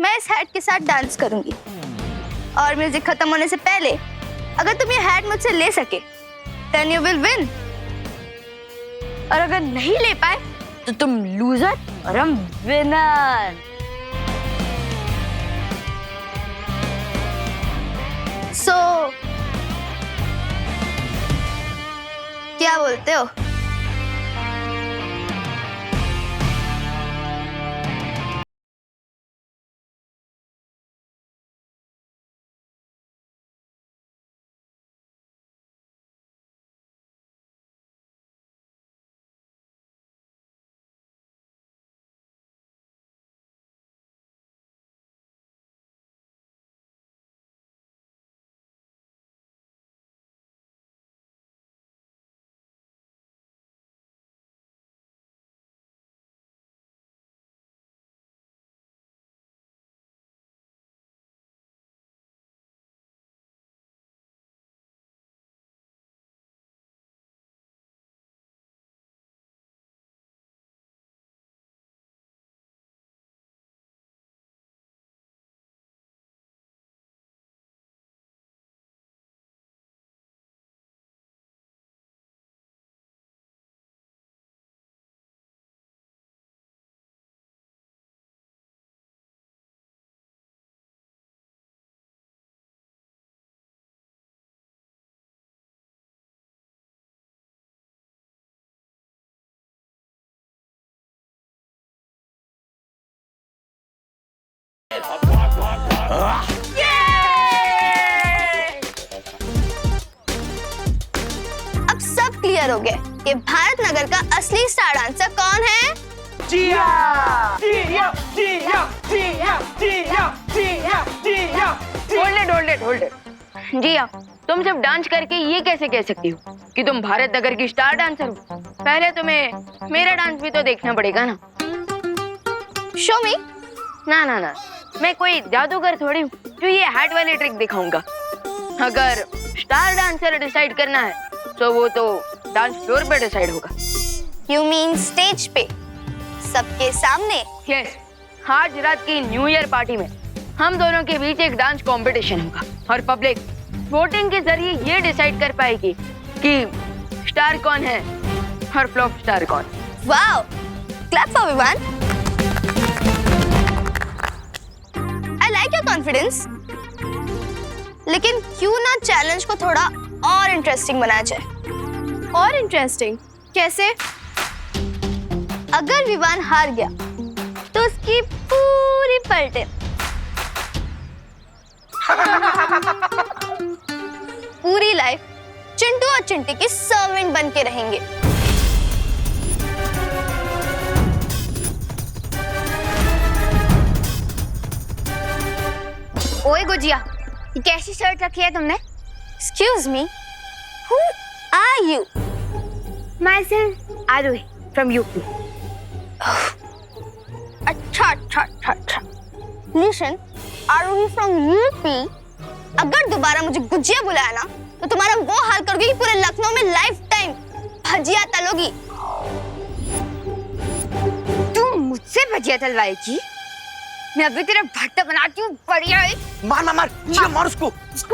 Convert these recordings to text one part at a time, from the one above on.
मैं इस हैट के साथ डांस करूंगी और म्यूजिक खत्म होने से पहले अगर तुम ये हैट मुझसे ले सके देन यू विल विन, और अगर नहीं ले पाए तो तुम लूजर और हम विनर। सो क्या बोलते हो? अब सब क्लियर हो गया कि भारत नगर का असली स्टार डांसर कौन है? जिया! जिया! जिया! जिया! जिया! जिया! जिया! Hold it. जिया, तुम सिर्फ डांस करके ये कैसे कह सकती हो कि तुम भारत नगर की स्टार डांसर हो? पहले तुम्हें मेरा डांस भी तो देखना पड़ेगा ना। शो मी। ना, मैं कोई जादूगर थोड़ी हूँ जो ये हैट वाली ट्रिक दिखाऊंगा। अगर स्टार डांसर डिसाइड करना है तो वो तो डांस फ्लोर पे डिसाइड होगा। यू मीन स्टेज पे सबके सामने? यस, आज रात की न्यू ईयर पार्टी में हम दोनों के बीच एक डांस कंपटीशन होगा और पब्लिक वोटिंग के जरिए ये डिसाइड कर पाएगी कि स्टार कौन है और फ्लॉप स्टार कौन। Wow, clap for Vivaan. I like your confidence. लेकिन क्यों ना चैलेंज को थोड़ा और इंटरेस्टिंग बनाया जाए? और इंटरेस्टिंग कैसे? अगर विवान हार गया तो उसकी पूरी पलटे पूरी लाइफ चिंटू और चिंटी की सर्वेंट बन के रहेंगे। ओए गुजिया, ये कैसी शर्ट रखी है तुमने? Excuse me, who are you? Myself Arohi from UP. अच्छा। Listen, आरोही from UP अगर दोबारा मुझे गुजिया बुलाया ना तो तुम्हारा वो हाल करोगी कि पूरे लखनऊ में लाइफ टाइम भजिया तलोगी। तू मुझसे भजिया तलवाएगी? मैं अभी तेरा भट्टा बनाती हूँ। बढ़िया है। मार जिया, मार उसको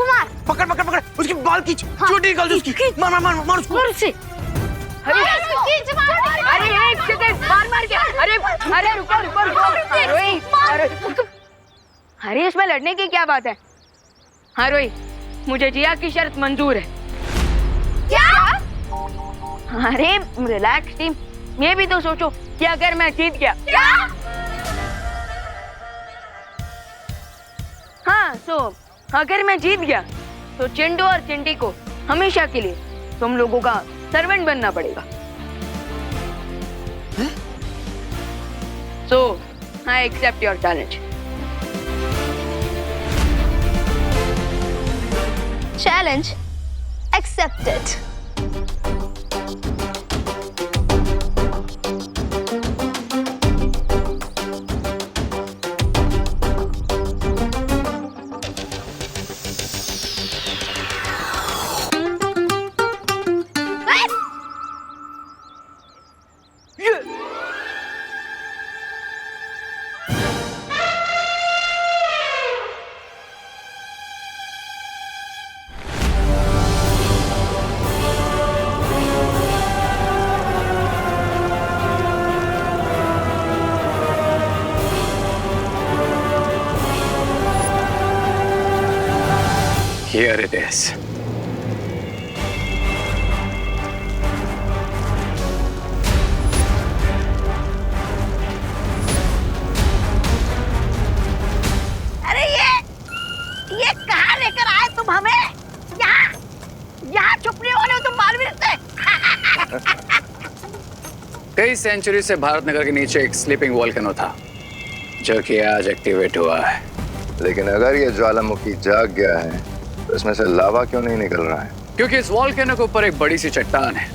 मार। पकड़ उसकी बाल खींच, चोटी निकाल दे उसकी। मार उसको। मार उसे। अरे एक सेकंड, मार क्या? अरे रुको। अरे इसमें लड़ने की क्या बात है? हाँ रोही, मुझे जिया की शर्त मंजूर है। क्या? अरे रिलैक्स टीम, ये भी तो सोचो कि अगर मैं जीत गया। क्या? हाँ, अगर मैं जीत गया तो चिंटू और चिंटी को हमेशा के लिए तुम लोगों का सर्वेंट बनना पड़ेगा। So, I accept your challenge. Challenge accepted. Here it is. अरे ये कहाँ लेकर आए तुम हमें? यहाँ छुप नहीं हो रहे हो तुम बालवीर से? कई सेंचुरी से भारत नगर के नीचे एक स्लीपिंग वोल्केनो था जो कि आज एक्टिवेट हुआ है। लेकिन अगर ये ज्वालामुखी जाग गया है तो इसमें से लावा क्यों नहीं निकल रहा है? क्योंकि इस वोल्केनो के ऊपर एक बड़ी सी चट्टान है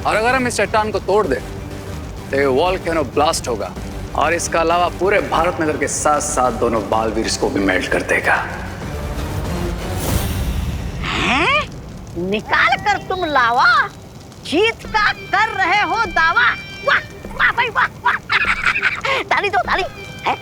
और अगर हम इस चट्टान को तोड़ दें तो ये वोल्केनो ब्लास्ट होगा और इसका अलावा पूरे भारत नगर के साथ साथ दोनों बालवीर को भी मेल्ट कर देगा। हैं? निकाल कर तुम लावा जीत का कर रहे हो दावा। वाह वाह भाई वाह वाह। ताली दो ताली। हैं?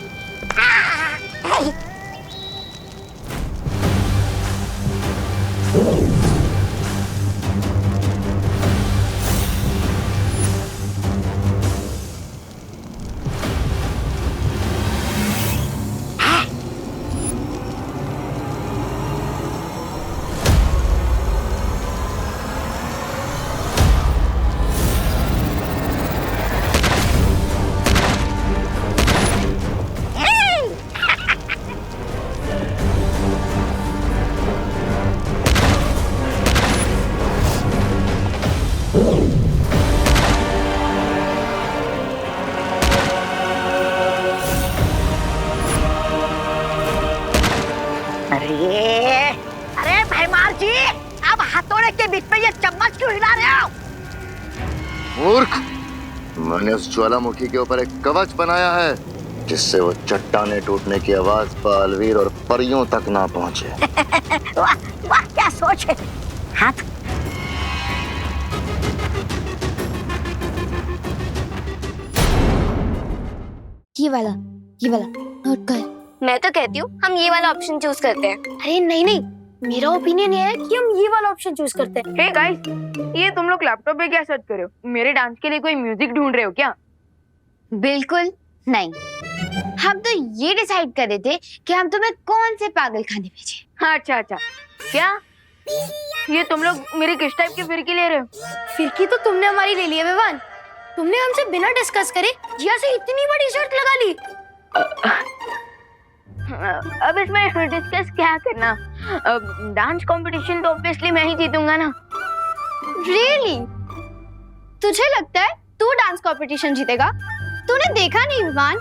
अरे भैमार जी, अब हथौड़े के बीच में ये चम्मच क्यों हिला रहे हो? मूर्ख, मैंने उस ज्वालामुखी के ऊपर एक कवच बनाया है जिससे वो चट्टाने टूटने की आवाज बालवीर और परियों तक ना पहुंचे। वाह वाह क्या सोच है। हाथ ये वाला नोट कर। मैं तो कहती हूँ हम ये वाला ऑप्शन चूज करते हैं। अरे नहीं, मेरा ओपिनियन ये है कि हम ये वाला ऑप्शन चूज करते हैं। हे गाइस, ये तुम लोग लैपटॉप पे क्या सर्च कर रहे हो? मेरे डांस के लिए कोई म्यूजिक ढूंढ रहे हो क्या? बिल्कुल नहीं, हम तो ये डिसाइड कर रहे थे कि हम तुम्हें कौन से पागल खाने भेजें। अच्छा क्या ये तुम लोग मेरी किस टाइप की फिरकी ले रहे हो? फिरकी तो तुमने हमारी ले ली है विवान। तुमने हमसे बिना डिस्कस करे जिया से इतनी बड़ी शर्त लगा ली। अब इसमें डिस्कस क्या करना? डांस कंपटीशन तो ऑब्वियसली मैं ही जीतूंगा ना। रियली? तुझे लगता है तू डांस कंपटीशन जीतेगा? तूने देखा नहीं विवान,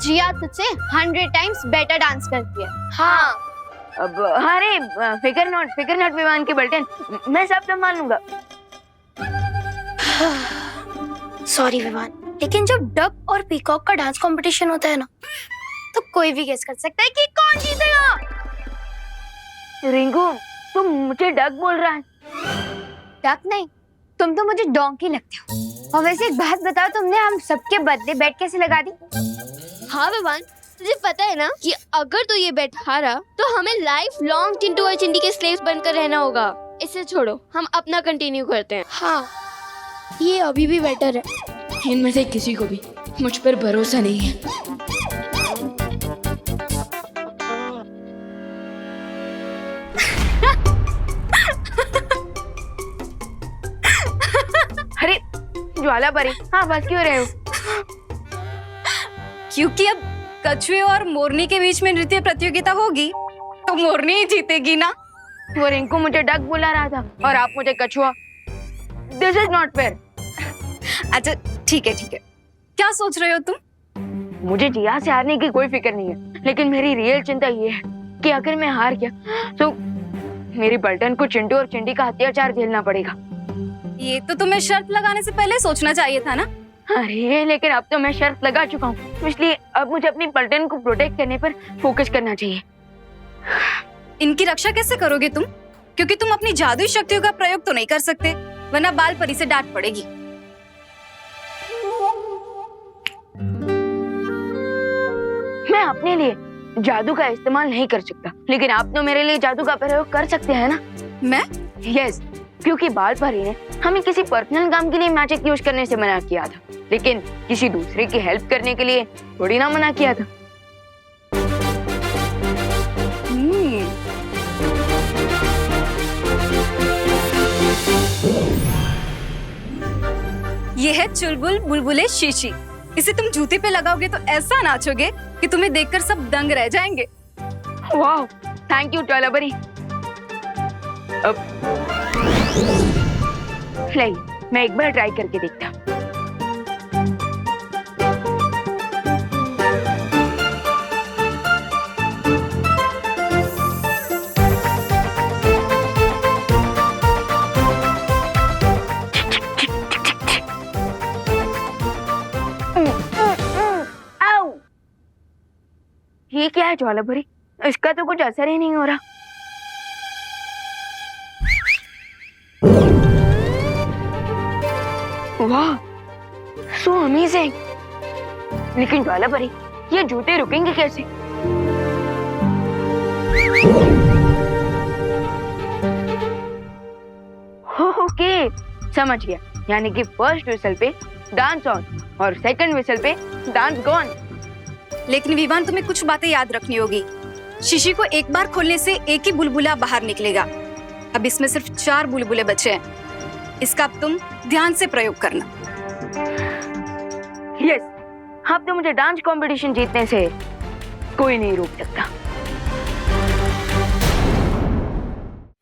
जिया तुझसे 100 टाइम्स बेटर डांस करती है। हाँ। अब अरे फिकर नॉट विवान की बल्टन, मैं सब संभाल लूंगा। सॉरी विवान, लेकिन जब डक और पीकॉक का डांस कंपटीशन होता है ना, तो कोई भी गेस कर सकता है कि कौन जीतेगा। रिंकू, तुम मुझे डक बोल रहा है? डक नहीं, तुम तो मुझे डोंकी लगते हो। और वैसे एक बात बताओ, तुमने हम सबके बदले बेट कैसे लगा दी? हाँ विवान, तुझे पता है ना कि अगर तू ये बेट हारा तो हमें लाइफ लॉन्ग चिंटू और चिंटी के स्लेव्स बनकर रहना होगा। इसे छोड़ो, हम अपना कंटिन्यू करते हैं। हाँ, ये अभी भी बेटर है। इनमें से किसी को भी मुझ पर भरोसा नहीं है। अरे ज्वाला परी, हाँ बस क्यों रहे हो? क्योंकि अब कछुए और मोरनी के बीच में नृत्य प्रतियोगिता होगी तो मोरनी ही जीतेगी ना। वो रिंकू मुझे डक बुला रहा था और आप मुझे कछुआ। This is not fair. अच्छा ठीक है, क्या सोच रहे हो तुम? मुझे जिया से हारने की कोई फिक्र नहीं है, लेकिन मेरी रियल चिंता ये है कि अगर मैं हार गया तो मेरी पलटन को चिंटू और चिंटी का अत्याचार झेलना पड़ेगा। ये तो तुम्हें शर्त लगाने से पहले सोचना चाहिए था ना। अरे लेकिन अब तो मैं शर्त लगा चुका हूँ, इसलिए अब मुझे अपनी पलटन को प्रोटेक्ट करने पर फोकस करना चाहिए। इनकी रक्षा कैसे करोगे तुम? क्योंकि तुम अपनी जादुई शक्तियों का प्रयोग तो नहीं कर सकते, वरना बाल परी से डांट पड़ेगी। मैं अपने लिए जादू का इस्तेमाल नहीं कर सकता, लेकिन आप तो मेरे लिए जादू का प्रयोग कर सकते हैं ना? मैं? यस, क्योंकि बाल परी ने हमें किसी पर्सनल काम के लिए मैजिक यूज करने से मना किया था, लेकिन किसी दूसरे की हेल्प करने के लिए थोड़ी ना मना किया था। ये है चुलबुल बुलबुले शीशी। इसे तुम जूते पे लगाओगे तो ऐसा नाचोगे कि तुम्हें देखकर सब दंग रह जाएंगे। वाह, थैंक यू टॉलाबरी। अब नहीं, मैं एक बार ट्राई करके देखता। आओ, ये क्या है ज्वालाभरी? इसका तो कुछ असर ही नहीं हो रहा। वाह, सो अमेजिंग। लेकिन ज्वालाभरी, ये जूते रुकेंगे कैसे? ओके, समझ गया। यानी कि फर्स्ट विसल पे डांस ऑन और सेकंड विसल पे डांस गॉन। लेकिन विवान, तुम्हें कुछ बातें याद रखनी होगी। शीशी को एक बार खोलने से एक ही बुलबुला बाहर निकलेगा। अब इसमें सिर्फ 4 बुलबुले बचे हैं। इसका अब तुम ध्यान से प्रयोग करना। यस, अब तो मुझे डांस कंपटीशन जीतने से कोई नहीं रोक सकता।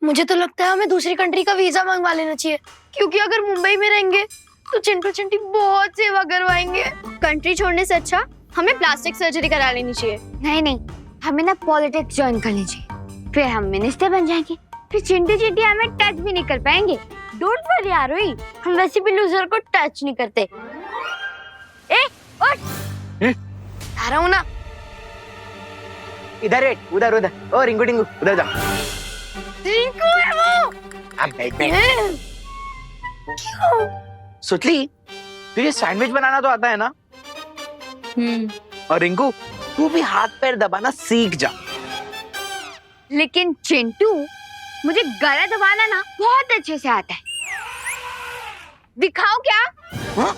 मुझे तो लगता है हमें दूसरी कंट्री का वीजा मंगवा लेना चाहिए, क्योंकि अगर मुंबई में रहेंगे तो चिंटू चिंटी बहुत सेवा करवाएंगे। कंट्री छोड़ने से अच्छा हमें प्लास्टिक सर्जरी करा लेनी चाहिए। नहीं नहीं, हमें ना पॉलिटिक्स ज्वाइन कर लीजिए, फिर हम मिनिस्टर बन जाएंगे, फिर चिंटू चिंटी हमें टच भी नहीं कर पाएंगे। डोंट वरी आरोही, हम वैसे भी लूजर को टच नहीं करते। ए, उठ। आ रहा हूँ ना। इधर बैठ, उधर उधर। ओ रिंकू टिंकू, उधर जा। रिंकू है वो। अब बैठ बैठ। क्यों? सुतली, तुझे सैंडविच बनाना तो आता है ना? और रिंकू, तू भी हाथ पैर दबाना सीख जा। लेकिन चिंटू, मुझे गला दबाना ना बहुत अच्छे से आता है। दिखाओ क्या? हाँ?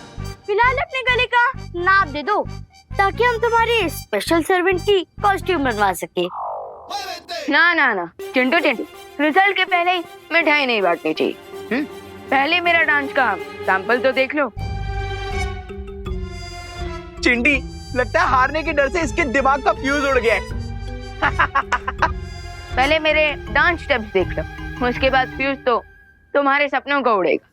फिलहाल अपने गले का नाप दे दो, ताकि हम तुम्हारे स्पेशल सर्वेंट की कॉस्ट्यूम बनवा सके। ना ना ना चिंटू चिंटू, रिजल्ट के पहले ही मिठाई नहीं बांटनी चाहिए। पहले मेरा डांस का सैंपल तो देख लो। चिंटी, लगता है हारने के डर से इसके दिमाग का फ्यूज उड़ गया है। पहले मेरे डांस स्टेप्स देख लो, उसके बाद फ्यूज तो तुम्हारे सपनों को उड़ेगा।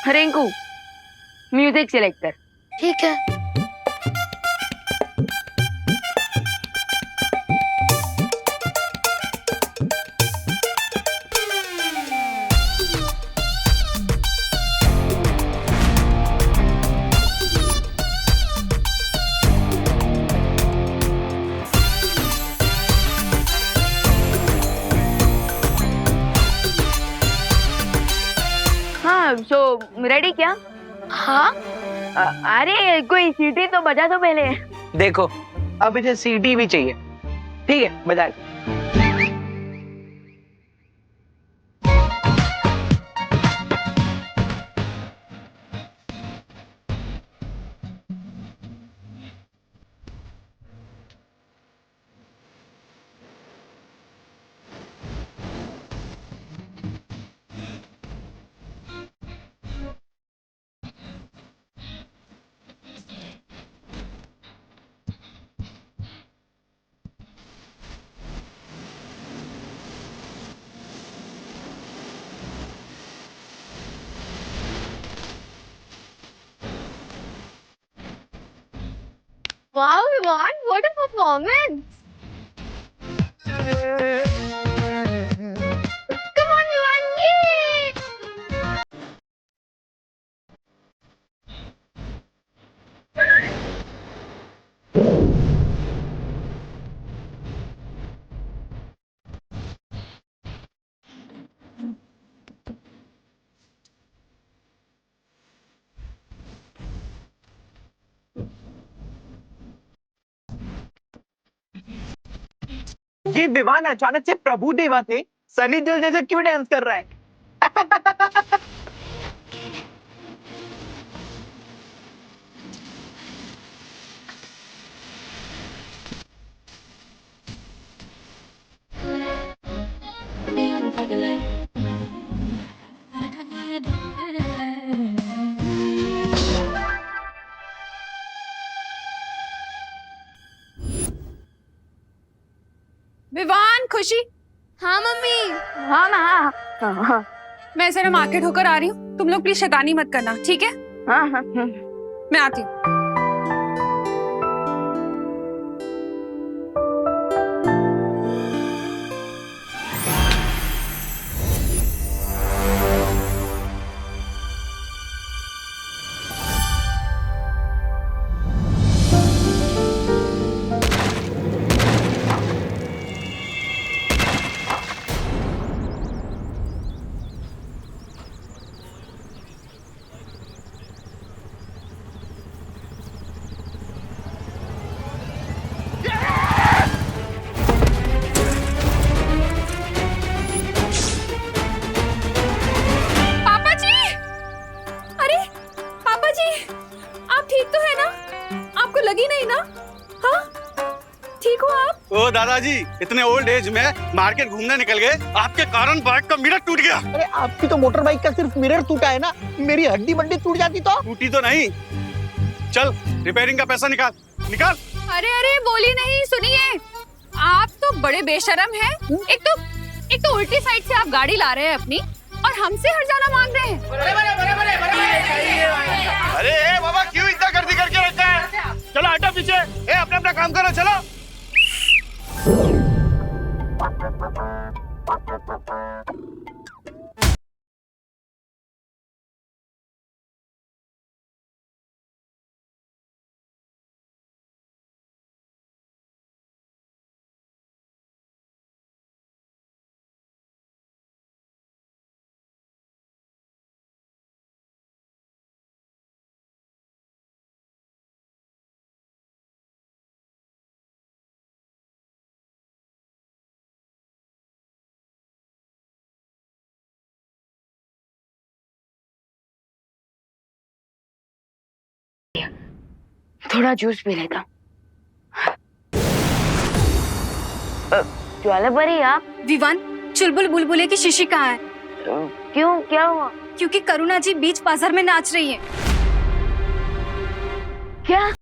रिंकू, म्यूजिक सिलेक्ट कर। ठीक है। हाँ, सो रेडी क्या? हाँ, अरे कोई सीटी तो बजा दो पहले। देखो, अब इसे सीटी भी चाहिए। ठीक है, बजा ले। wow, Vivan, what a performance! Come on, Vivan, yay! ये विवान अचानक से प्रभु देवा से सनी देओल जैसे क्यों डांस कर रहा है? विवान, खुशी, हाँ मम्मी। हाँ हाँ हाँ हाँ मैं जरा मार्केट होकर आ रही हूँ, तुम लोग प्लीज शैतानी मत करना, ठीक है? हाँ हाँ मैं आती हूँ। ओ दादाजी, इतने ओल्ड एज में मार्केट घूमने निकल गए, आपके कारण बाइक का मिरर टूट गया। अरे आपकी तो मोटर बाइक का सिर्फ मिरर टूटा है ना, मेरी हड्डी बड्डी टूट जाती तो। टूटी तो नहीं। चल रिपेयरिंग का पैसा निकाल निकाल। अरे अरे बोली नहीं, सुनिए, आप तो बड़े बेशरम हैं। एक तो उल्टी साइड से आप गाड़ी ला रहे हैं अपनी, और हमसे हर्जाना मांग रहे हैं। अरे बाबा, क्यों इतना गर्दी करके रखा है? चलो हटो पीछे, अपना अपना काम करो, चलो। थोड़ा जूस पी लेता। ज्वाला परी, आप? विवान, चुलबुल बुलबुले की शीशी कहाँ है? क्यों, क्या हुआ? क्योंकि करुणा जी बीच बाजार में नाच रही है। क्या?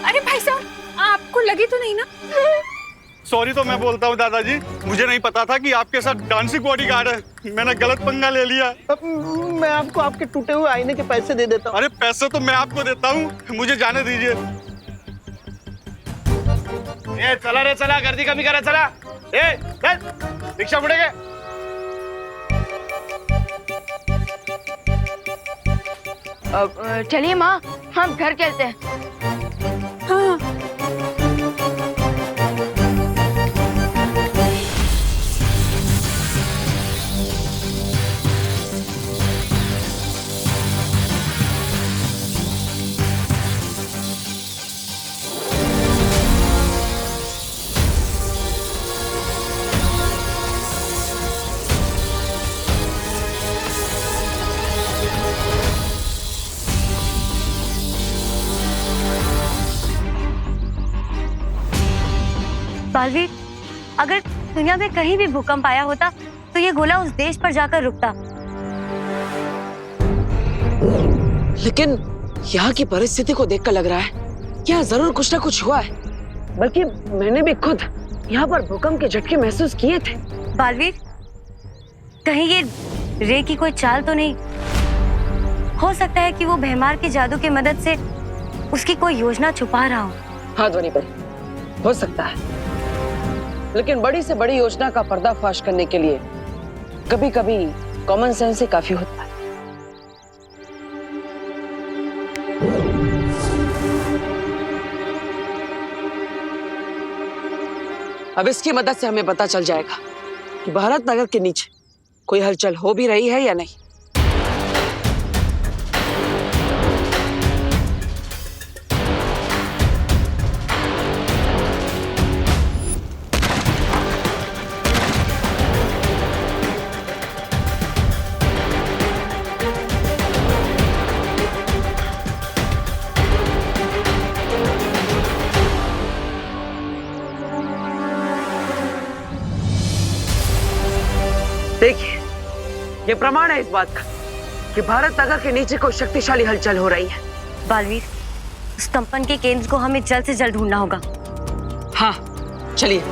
अरे भाई साहब, आपको लगी तो नहीं ना? सॉरी तो मैं बोलता हूँ दादाजी, मुझे नहीं पता था कि आपके साथ डांसिंग बॉडीगार्ड है। मैंने गलत पंगा ले लिया। मैं आपको आपके टूटे हुए आईने के पैसे दे देता हूँ। अरे पैसे तो मैं आपको देता हूँ, मुझे जाने दीजिए। चला रे चला, गर्दी कमी करा, चला। रिक्शा मुड़ेगे। चलिए माँ, हम घर चलते हैं। हाँ। बालवीर, अगर दुनिया में कहीं भी भूकंप आया होता तो ये गोला उस देश पर जाकर रुकता। लेकिन यहाँ की परिस्थिति को देखकर लग रहा है यहाँ जरूर कुछ ना कुछ हुआ है। बल्कि मैंने भी खुद यहाँ पर भूकंप के झटके महसूस किए थे। बालवीर, कहीं ये रे की कोई चाल तो नहीं? हो सकता है कि वो भैमार के जादू की मदद से उसकी कोई योजना छुपा रहा हो। हाँ ध्वनि पर, हो सकता है। लेकिन बड़ी से बड़ी योजना का पर्दाफाश करने के लिए कभी कभी कॉमन सेंस ही काफी होता है। अब इसकी मदद से हमें पता चल जाएगा कि भारत नगर के नीचे कोई हलचल हो भी रही है या नहीं। देखिए, ये प्रमाण है इस बात का कि भारत नगर के नीचे कोई शक्तिशाली हलचल हो रही है। बालवीर, उस कंपन के केंद्र को हमें जल्द से जल्द ढूंढना होगा। हाँ, चलिए।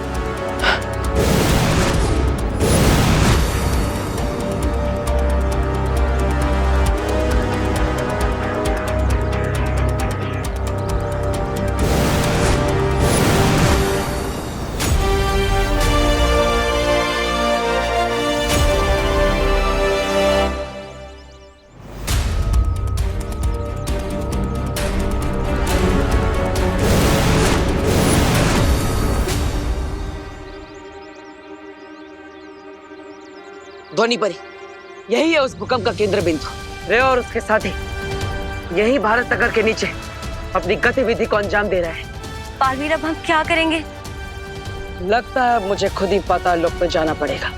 ध्वनि परी, यही है उस भूकंप का केंद्र बिंदु। रे और उसके साथी यही भारत नगर के नीचे अपनी गतिविधि को अंजाम दे रहे हैं। बालवीर, अब हम क्या करेंगे? लगता है मुझे खुद ही पाताल लोक में जाना पड़ेगा।